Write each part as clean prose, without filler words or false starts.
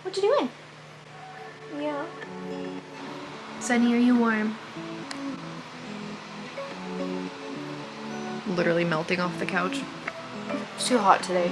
What you doing? Yeah. Sunny, are you warm? Literally melting off the couch. It's too hot today.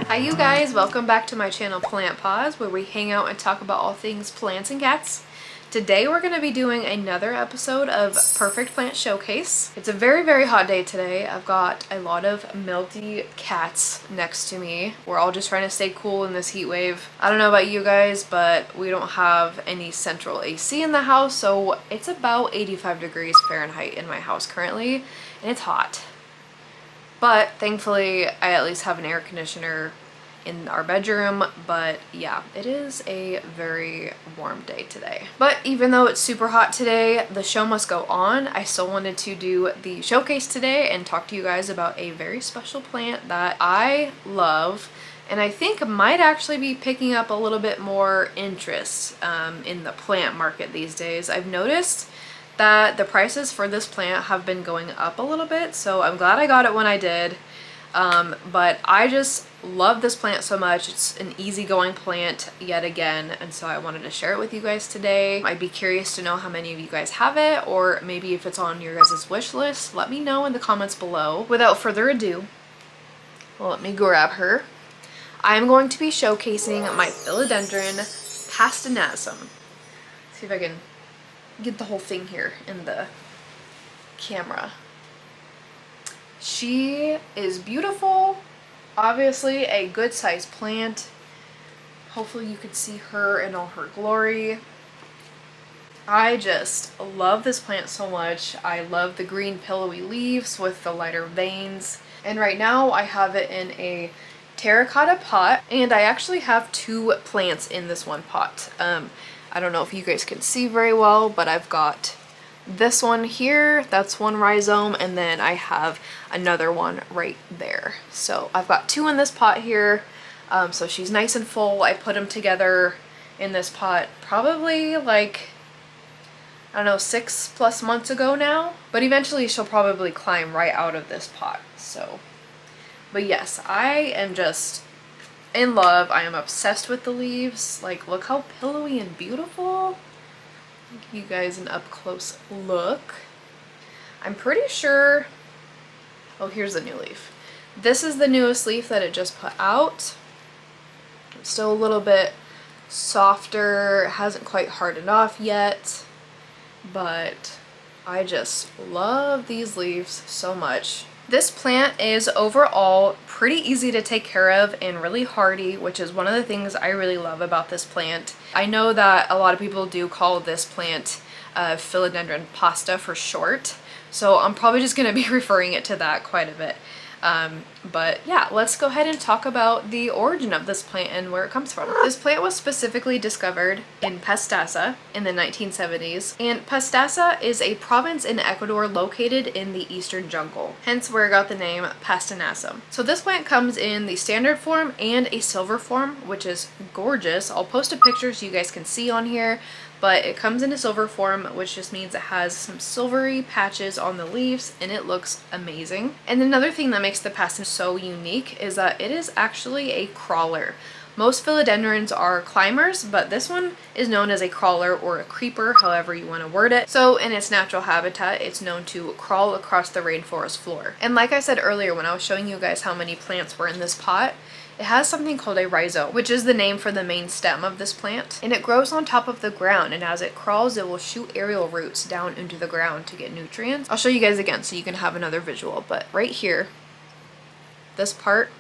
Hi you guys, welcome back to my channel Plant Pause, where we hang out and talk about all things plants and cats. Today we're going to be doing another episode of Purrfect Plant Showcase. It's a very hot day today. I've got a lot of melty cats next to me. We're all just trying to stay cool in this heat wave. I don't know about you guys, but we don't have any central AC in the house, so it's about 85 degrees Fahrenheit in my house currently, and it's hot. But thankfully I at least have an air conditioner in our bedroom, but yeah, it is a very warm day today. But even though it's super hot today, the show must go on. I still wanted to do the showcase today and talk to you guys about a very special plant that I love and I think might actually be picking up a little bit more interest in the plant market these days. I've noticed that the prices for this plant have been going up a little bit, so I'm glad I got it when I did. But I just love this plant so much. It's an easygoing plant yet again, and so I wanted to share it with you guys today. I'd be curious to know how many of you guys have it, or maybe if it's on your guys' wish list, let me know in the comments below. Without further ado, let me grab her. I'm going to be showcasing my Philodendron Pastazanum. See if I can get the whole thing here in the camera. She is beautiful, obviously a good sized plant. Hopefully you can see her in all her glory. I just love this plant so much. I love the green pillowy leaves with the lighter veins. And right now I have it in a terracotta pot, and I actually have two plants in this one pot. I don't know if you guys can see very well, but I've got this one here, that's one rhizome, and then I have another one right there. So I've got two in this pot here, so she's nice and full. I put them together in this pot probably like, I don't know, 6+ months ago now, but eventually she'll probably climb right out of this pot. So, but yes, I am just in love. I am obsessed with the leaves. Like, look how pillowy and beautiful. I'll give you guys an up close look. I'm pretty sure, oh, here's the new leaf. This is the newest leaf that it just put out. It's still a little bit softer, it hasn't quite hardened off yet, but I just love these leaves so much. This plant is overall pretty easy to take care of and really hardy, which is one of the things I really love about this plant. I know that a lot of people do call this plant Philodendron pasta for short, so I'm probably just going to be referring it to that quite a bit. But yeah, let's go ahead and talk about the origin of this plant and where it comes from. This plant was specifically discovered in Pastaza in the 1970s, and Pastaza is a province in Ecuador located in the eastern jungle, hence where it got the name Pastazanum. So this plant comes in the standard form and a silver form, which is gorgeous. I'll post a picture so you guys can see on here. But it comes in a silver form, which just means it has some silvery patches on the leaves, and it looks amazing. And another thing that makes the pasta so unique is that it is actually a crawler. Most philodendrons are climbers, but this one is known as a crawler or a creeper, however you want to word it. So in its natural habitat, it's known to crawl across the rainforest floor. And like I said earlier when I was showing you guys how many plants were in this pot, it has something called a rhizome, which is the name for the main stem of this plant, and it grows on top of the ground, and as it crawls it will shoot aerial roots down into the ground to get nutrients. I'll show you guys again so you can have another visual, but right here, this part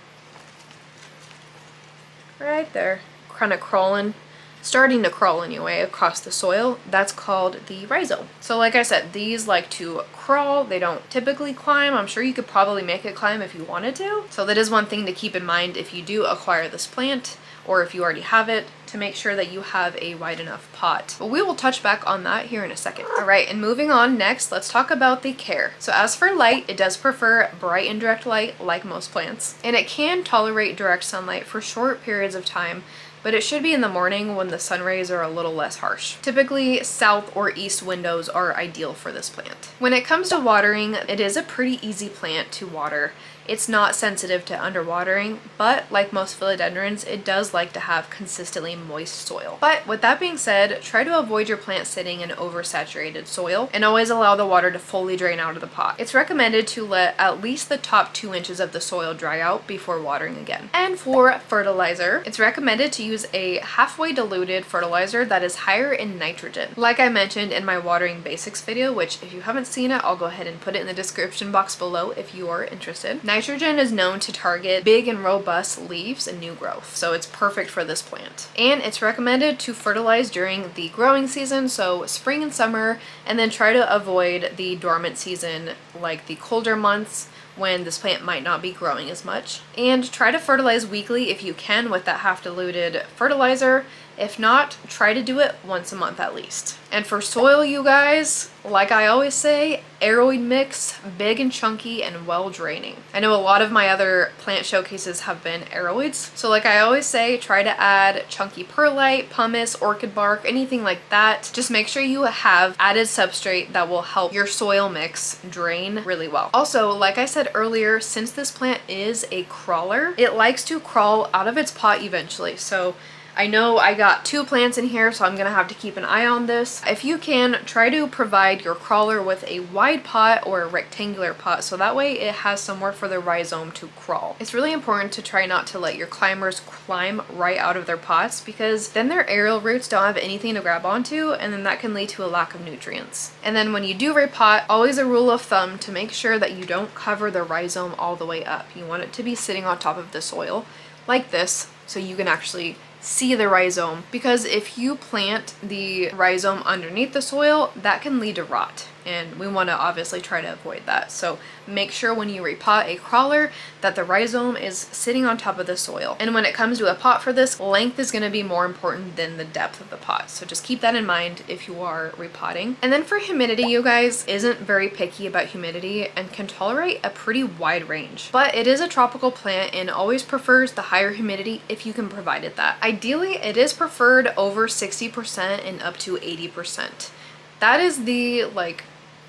right there, kind of crawling, starting to crawl anyway across the soil, that's called the rhizome. So like I said, these like to crawl, they don't typically climb. I'm sure you could probably make it climb if you wanted to. So that is one thing to keep in mind if you do acquire this plant, or if you already have it, to make sure that you have a wide enough pot. But we will touch back on that here in a second. Alright, and moving on next, let's talk about the care. So as for light, it does prefer bright and direct light like most plants, and it can tolerate direct sunlight for short periods of time, but it should be in the morning when the sun rays are a little less harsh. Typically, south or east windows are ideal for this plant. When it comes to watering, it is a pretty easy plant to water. It's not sensitive to underwatering, but like most philodendrons, it does like to have consistently moist soil. But with that being said, try to avoid your plant sitting in oversaturated soil and always allow the water to fully drain out of the pot. It's recommended to let at least the top 2 inches of the soil dry out before watering again. And for fertilizer, it's recommended to use a halfway diluted fertilizer that is higher in nitrogen. Like I mentioned in my watering basics video, which if you haven't seen it, I'll go ahead and put it in the description box below if you are interested. Nitrogen is known to target big and robust leaves and new growth, so it's perfect for this plant. And it's recommended to fertilize during the growing season, so spring and summer, and then try to avoid the dormant season like the colder months when this plant might not be growing as much. And try to fertilize weekly if you can with that half diluted fertilizer. If not, try to do it once a month at least. And for soil, you guys, like I always say, aeroid mix, big and chunky and well draining. I know a lot of my other plant showcases have been aeroids, so like I always say, try to add chunky perlite, pumice, orchid bark, anything like that. Just make sure you have added substrate that will help your soil mix drain really well. Also, like I said earlier, since this plant is a crawler, it likes to crawl out of its pot eventually. So I know I got 2 plants in here, so I'm gonna have to keep an eye on this. If you can, try to provide your crawler with a wide pot or a rectangular pot, so that way it has somewhere for the rhizome to crawl. It's really important to try not to let your climbers climb right out of their pots, because then their aerial roots don't have anything to grab onto, and then that can lead to a lack of nutrients. And then when you do repot, always a rule of thumb to make sure that you don't cover the rhizome all the way up. You want it to be sitting on top of the soil like this, so you can actually see the rhizome, because if you plant the rhizome underneath the soil, that can lead to rot, and we want to obviously try to avoid that. So make sure when you repot a crawler that the rhizome is sitting on top of the soil. And when it comes to a pot for this, length is going to be more important than the depth of the pot, so just keep that in mind if you are repotting. And then for humidity, you guys, isn't very picky about humidity and can tolerate a pretty wide range, but it is a tropical plant and always prefers the higher humidity if you can provide it that. Ideally, it is preferred over 60% and up to 80%. That is the, like,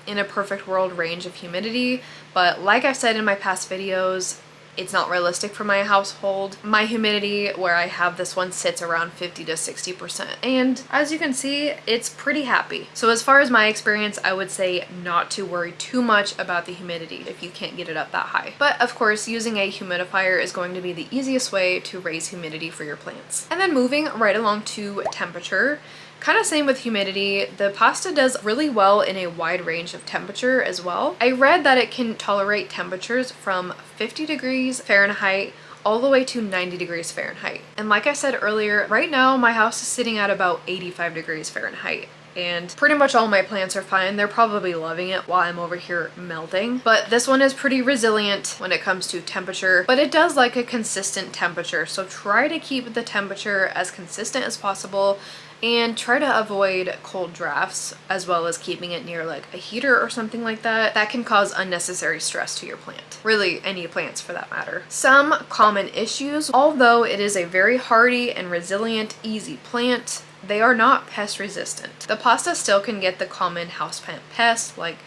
in a perfect world range of humidity, but like I've said in my past videos, it's not realistic for my household. My humidity where I have this one sits around 50 to 60%, and as you can see, it's pretty happy. So as far as my experience, I would say not to worry too much about the humidity if you can't get it up that high. But of course, using a humidifier is going to be the easiest way to raise humidity for your plants. And then moving right along to temperature, kind of same with humidity, the pasta does really well in a wide range of temperature as well. I read that it can tolerate temperatures from 50 degrees Fahrenheit all the way to 90 degrees Fahrenheit. And like I said earlier, right now my house is sitting at about 85 degrees Fahrenheit. And pretty much all my plants are fine. They're probably loving it while I'm over here melting. But this one is pretty resilient when it comes to temperature, but it does like a consistent temperature. So try to keep the temperature as consistent as possible and try to avoid cold drafts, as well as keeping it near like a heater or something like that. That can cause unnecessary stress to your plant. Really, any plants for that matter. Some common issues: although it is a very hardy and resilient, easy plant, they are not pest resistant. The pasta still can get the common houseplant pests like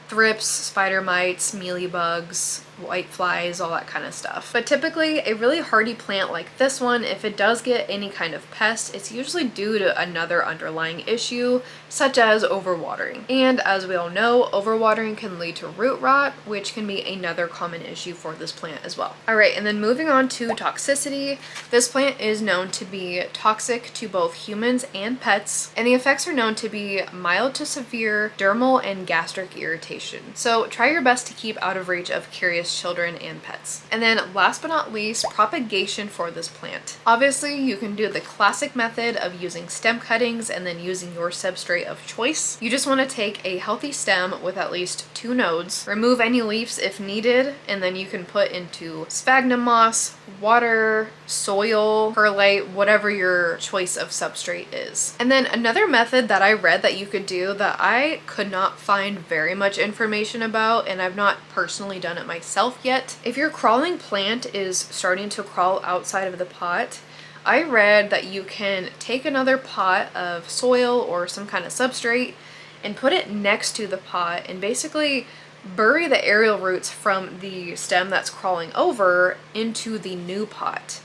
thrips, spider mites, mealybugs, white flies, all that kind of stuff. But typically, a really hardy plant like this one, if it does get any kind of pest, it's usually due to another underlying issue, such as overwatering. And as we all know, overwatering can lead to root rot, which can be another common issue for this plant as well. Alright, and then moving on to toxicity, this plant is known to be toxic to both humans and pets, and the effects are known to be mild to severe dermal and gastric irritation. So try your best to keep out of reach of curious children and pets. And then last but not least, propagation for this plant. Obviously, you can do the classic method of using stem cuttings and then using your substrate of choice. You just want to take a healthy stem with at least 2 nodes, remove any leaves if needed, and then you can put into sphagnum moss, water, soil, perlite, whatever your choice of substrate is. And then another method that I read that you could do that I could not find very much information about, and I've not personally done it myself yet. If your crawling plant is starting to crawl outside of the pot, I read that you can take another pot of soil or some kind of substrate and put it next to the pot and basically bury the aerial roots from the stem that's crawling over into the new pot.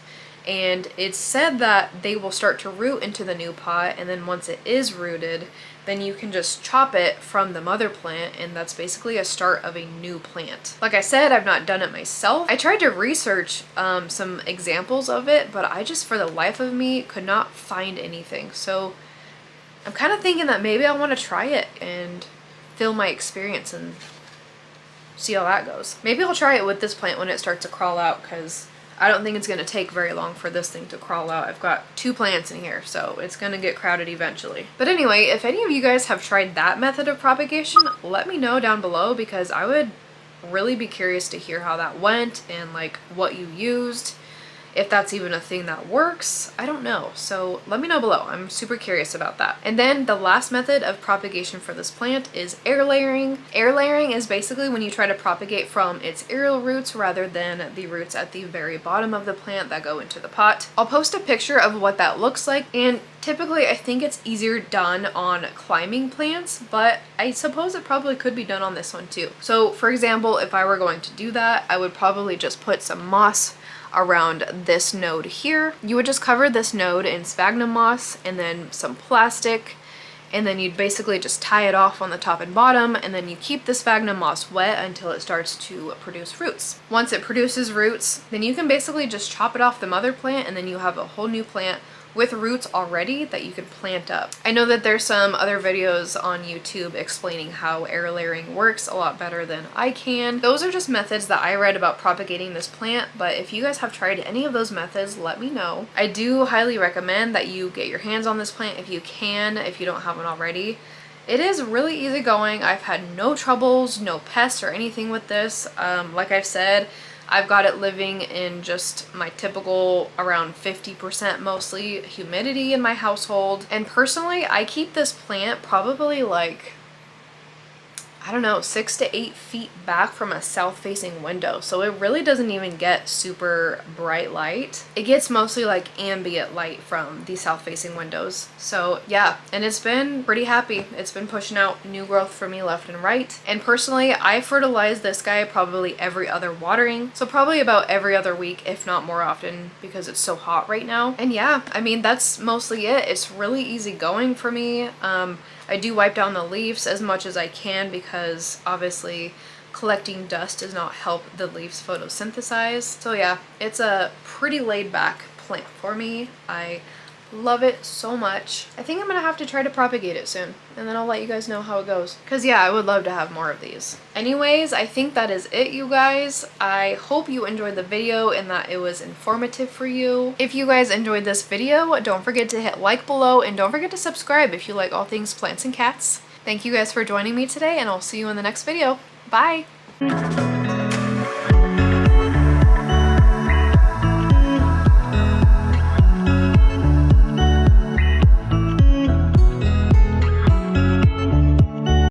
And it's said that they will start to root into the new pot, and then once it is rooted, then you can just chop it from the mother plant, and that's basically a start of a new plant. Like I said, I've not done it myself. I tried to research some examples of it, but I just, for the life of me, could not find anything. So I'm kind of thinking that maybe I want to try it and film my experience and see how that goes. Maybe I'll try it with this plant when it starts to crawl out, because I don't think it's going to take very long for this thing to crawl out. I've got 2 plants in here, so it's going to get crowded eventually. But anyway, if any of you guys have tried that method of propagation, let me know down below, because I would really be curious to hear how that went and like what you used. If that's even a thing that works, I don't know. So let me know below. I'm super curious about that. And then the last method of propagation for this plant is air layering. Air layering is basically when you try to propagate from its aerial roots rather than the roots at the very bottom of the plant that go into the pot. I'll post a picture of what that looks like, and typically I think it's easier done on climbing plants, but I suppose it probably could be done on this one too. So for example, if I were going to do that, I would probably just put some moss around this node here. You would just cover this node in sphagnum moss and then some plastic, and then you'd basically just tie it off on the top and bottom, and then you keep the sphagnum moss wet until it starts to produce roots. Once it produces roots, then you can basically just chop it off the mother plant, and then you have a whole new plant with roots already that you can plant up. I know that there's some other videos on YouTube explaining how air layering works a lot better than I can. Those are just methods that I read about propagating this plant, but if you guys have tried any of those methods, let me know. I do highly recommend that you get your hands on this plant if you can, if you don't have one already. It is really easy going. I've had no troubles, no pests or anything with this. Like I've said, I've got it living in just my typical around 50% mostly humidity in my household. And personally, I keep this plant probably like, I don't know, 6 to 8 feet back from a south-facing window. So it really doesn't even get super bright light. It gets mostly like ambient light from the south-facing windows. So yeah, and it's been pretty happy. It's been pushing out new growth for me left and right. And personally, I fertilize this guy probably every other watering. So probably about every other week, if not more often, because it's so hot right now. And yeah, I mean, that's mostly it. It's really easy going for me. I do wipe down the leaves as much as I can, because obviously collecting dust does not help the leaves photosynthesize. So yeah, it's a pretty laid back plant for me. I love it so much. I think I'm gonna have to try to propagate it soon, and then I'll let you guys know how it goes. Cause yeah, I would love to have more of these. Anyways, I think that is it, you guys. I hope you enjoyed the video and that it was informative for you. If you guys enjoyed this video, don't forget to hit like below, and don't forget to subscribe if you like all things plants and cats. Thank you guys for joining me today, and I'll see you in the next video. Bye!